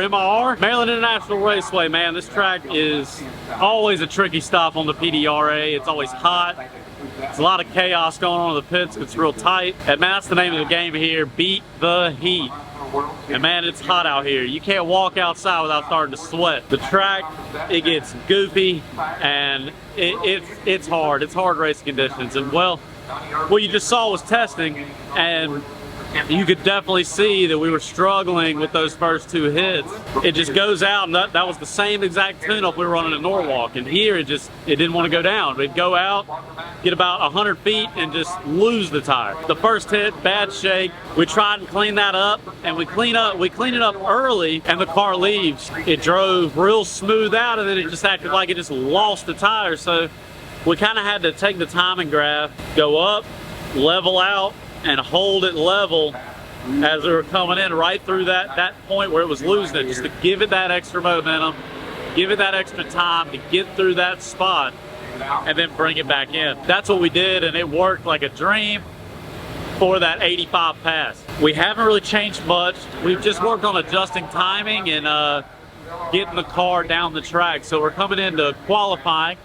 MIR. Maryland International Raceway, man, this track is always a tricky stop on the PDRA. It's always hot. There's a lot of chaos going on in the pits. It's real tight. And man, that's the name of the game here, beat the heat. And man, it's hot out here. You can't walk outside without starting to sweat. The track, it gets goofy, and it's hard. It's hard racing conditions. And well, what you just saw was testing, and you could definitely see that we were struggling with those first two hits. It just goes out, and that was the same exact tune-up we were running in Norwalk. And here, it didn't want to go down. It'd go out, get about 100 feet, and just lose the tire. The first hit, bad shake. We tried and clean that up, and we clean it up early, and the car leaves. It drove real smooth out, and then it just acted like it just lost the tire. So we kind of had to take the timing graph, go up, level out, and hold it level as we were coming in right through that point where it was losing it, just to give it that extra momentum, give it that extra time to get through that spot, and then bring it back in. That's what we did, and it worked like a dream for that 85 pass. We haven't really changed much. We've just worked on adjusting timing and getting the car down the track. So we're coming into qualifying.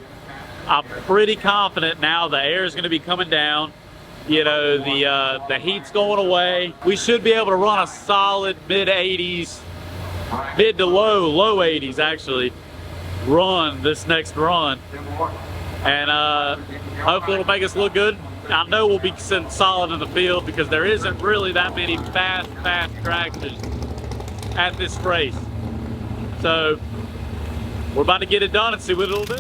I'm pretty confident now the air is going to be coming down. You know, the heat's going away. We should be able to run a solid mid-80s, mid to low 80s actually, run this next run. And hopefully it'll make us look good. I know we'll be sitting solid in the field because there isn't really that many fast tracks at this race. So we're about to get it done and see what it'll do.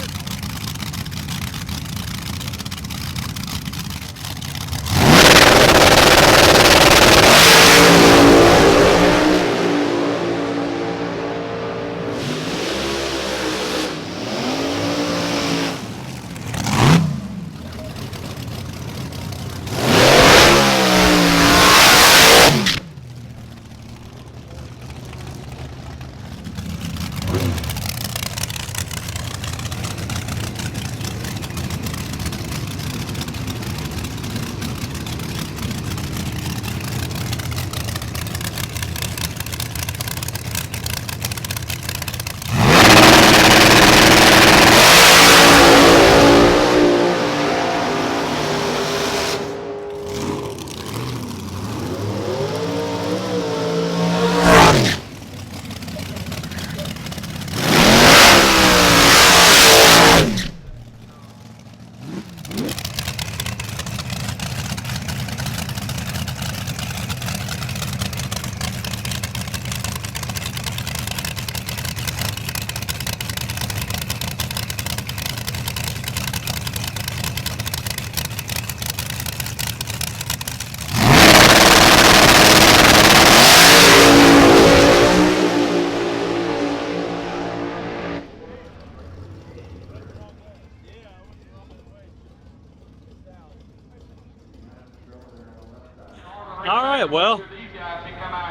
All right, well,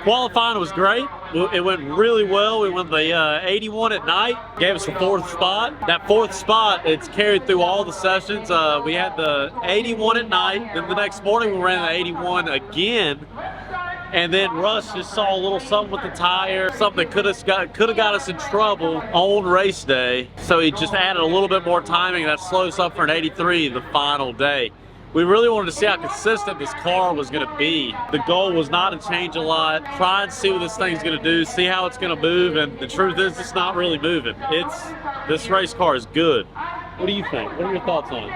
qualifying was great. It went really well. We won the 81 at night, gave us the 4th spot. That 4th spot, it's carried through all the sessions. We had the 81 at night, then the next morning we ran the 81 again. And then Russ just saw a little something with the tire, something that could have got us in trouble on race day. So he just added a little bit more timing. That slowed us up for an 83 the final day. We really wanted to see how consistent this car was going to be. The goal was not to change a lot, try and see what this thing's going to do, see how it's going to move, and the truth is it's not really moving. This race car is good. What do you think? What are your thoughts on it?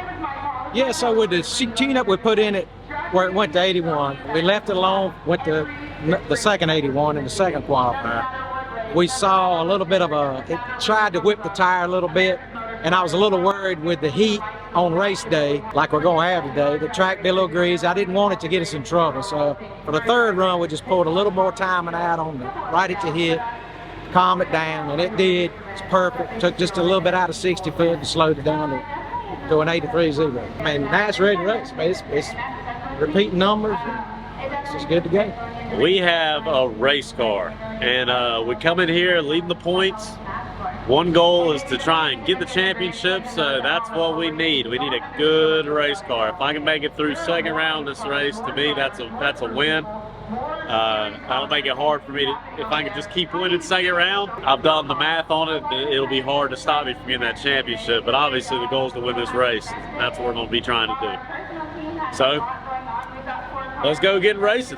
Yeah, so with the tune-up we put in it where it went to 81, we left it alone, went to the second 81 in the second qualifier. We saw a little bit of it tried to whip the tire a little bit, and I was a little worried with the heat on race day, like we're going to have today. The track be a little greasy. I didn't want it to get us in trouble. So for the 3rd run, we just pulled a little more timing out on right at the hit, calm it down, and it did. It's perfect. Took just a little bit out of 60 foot and slowed it down to an 83.0. I mean, now it's ready to race. It's repeating numbers. It's just good to go. We have a race car, and we come in here leading the points. One goal is to try and get the championship, so that's what we need. We need a good race car. If I can make it through second round this race, to me, that's a win. That'll make it hard for me to, if I can just keep winning second round. I've done the math on it. It'll be hard to stop me from getting that championship, but obviously the goal is to win this race. That's what we're going to be trying to do. So, let's go get racing.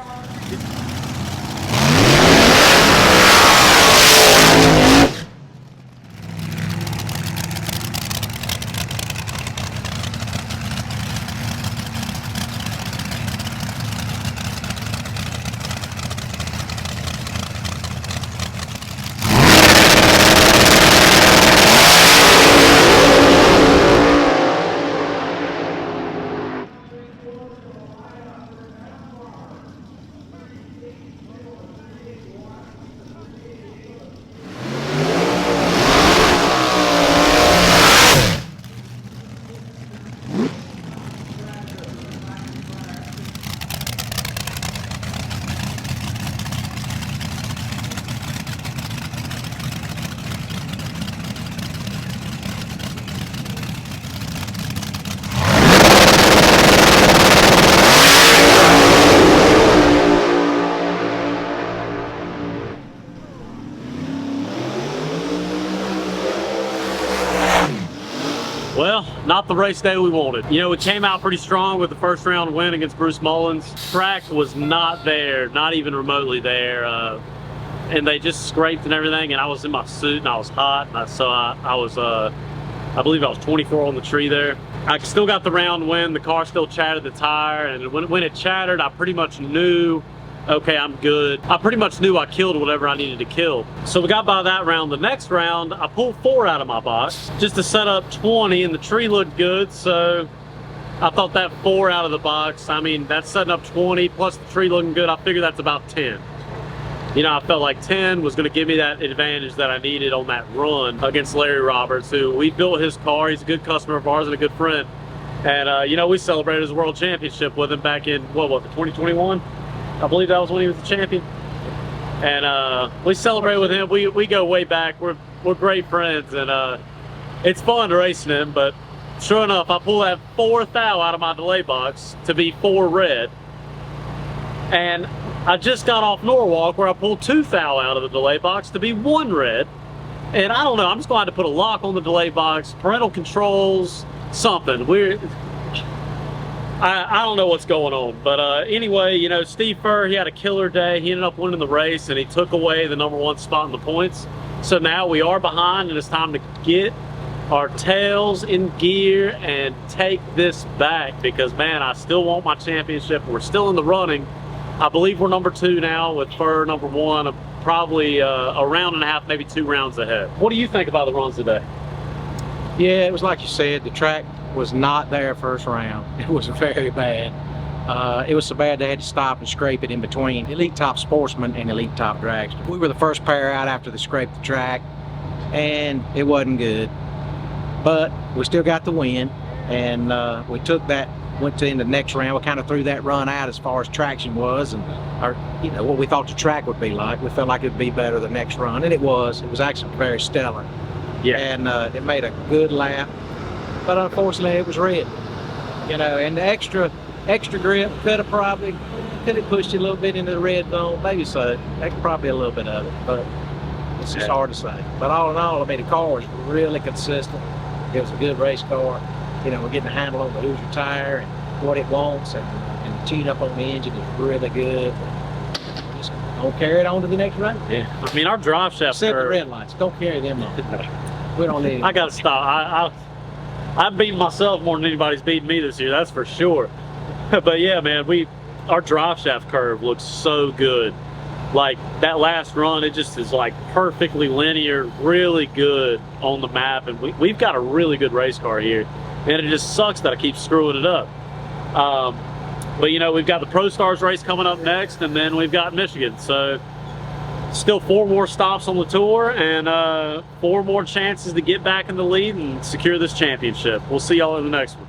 Well, not the race day we wanted. You know, we came out pretty strong with the first round win against Bruce Mullins. Track was not there, not even remotely there. And they just scraped and everything, and I was in my suit and I was hot. And I believe I was 24 on the tree there. I still got the round win. The car still chatted the tire, and when it chattered, I pretty much knew, okay, I'm good. I pretty much knew I killed whatever I needed to kill. So we got by that round. The next round, I pulled 4 out of my box just to set up 20, and the tree looked good, so I thought that 4 out of the box, I mean, that's setting up 20, plus the tree looking good, I figured that's about 10. You know, I felt like 10 was going to give me that advantage that I needed on that run against Larry Roberts, who we built his car. He's a good customer of ours and a good friend. And, you know, we celebrated his world championship with him back in, what was it, 2021? I believe that was when he was the champion. And we celebrate with him. We go way back. We're great friends, and it's fun racing him. But sure enough, I pull that 4th thou out of my delay box to be 4 red. And I just got off Norwalk where I pulled 2 thou out of the delay box to be 1 red. And I don't know, I'm just going to have to put a lock on the delay box, parental controls, something. I don't know what's going on, but anyway, you know, Steve Furr, he had a killer day. He ended up winning the race, and he took away the #1 spot in the points. So now we are behind, and it's time to get our tails in gear and take this back, because, man, I still want my championship. We're still in the running. I believe we're #2 now with Furr #1, probably a round and a half, maybe 2 rounds ahead. What do you think about the runs today? Yeah, it was like you said, the track was not there first round. It was very bad. It was so bad they had to stop and scrape it in between Elite Top Sportsman and Elite Top Dragster. We were the first pair out after they scraped the track, and it wasn't good. But we still got the win, and we took that, went to in the next round. We kind of threw that run out as far as traction was, and you know, what we thought the track would be like. We felt like it would be better the next run, and it was. It was actually very stellar. Yeah. And it made a good lap, but unfortunately it was red. You know, and the extra grip could have pushed it a little bit into the red zone, maybe so. That could probably a little bit of it, but it's just hard to say. But all in all, I mean, the car was really consistent. It was a good race car. You know, we're getting a handle on the Hoosier tire and what it wants, and the tune up on the engine is really good. Just don't carry it on to the next round. Yeah. I mean, our drive shaft except the red lights. Don't carry them on. We don't need. I gotta stop. I've beaten myself more than anybody's beaten me this year. That's for sure. But yeah, man, our drive shaft curve looks so good. Like that last run, it just is like perfectly linear, really good on the map, and we've got a really good race car here. And it just sucks that I keep screwing it up. But you know, we've got the Pro Stars race coming up next, and then we've got Michigan. So still 4 more stops on the tour, and 4 more chances to get back in the lead and secure this championship. We'll see y'all in the next one.